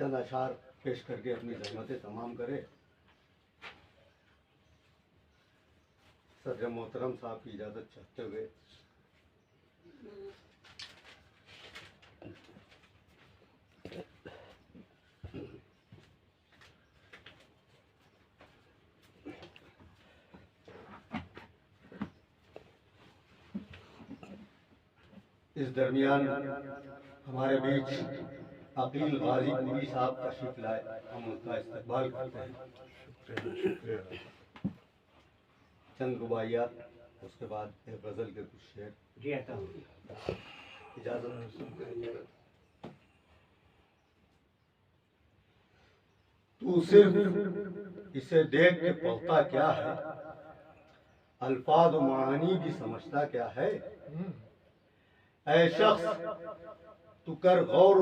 चंद अशार पेश करके अपनी जहमतें तमाम करे। सदर मोहतरम साहब की इजाज़त चाहते हुए इस दरमियान हमारे बीच अकील गाजी पूरी साहब तशरीफ लाए, हम उनका इस्तकबाल करते हैं। चंद रुबाइयात, उसके बाद एक गज़ल के कुछ शेर। इजाज़त। तू सिर्फ इसे देख के पढ़ता क्या है, अल्फाज और मानी भी समझता क्या है। ऐ शख्स तू कर गौर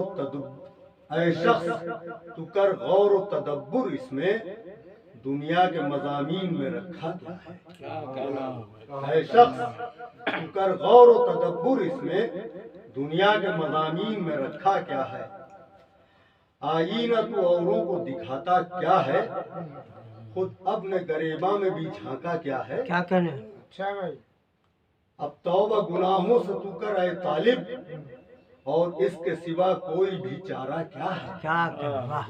व तदब्बुर इसमें दुनिया के मज़ामीन में रखा क्या है। ऐ शख्स तू कर गौर व तदब्बुर इसमें दुनिया के मज़ामीन में रखा क्या है। आईना तू औरों को दिखाता क्या है, खुद अपने गरेबा में भी झांका क्या है। क्या कहने? अच्छा भाई, अब तौबा गुनाहों से तू कर ऐ तालिब, और इसके सिवा कोई भी चारा क्या है। क्या कहने? वाह।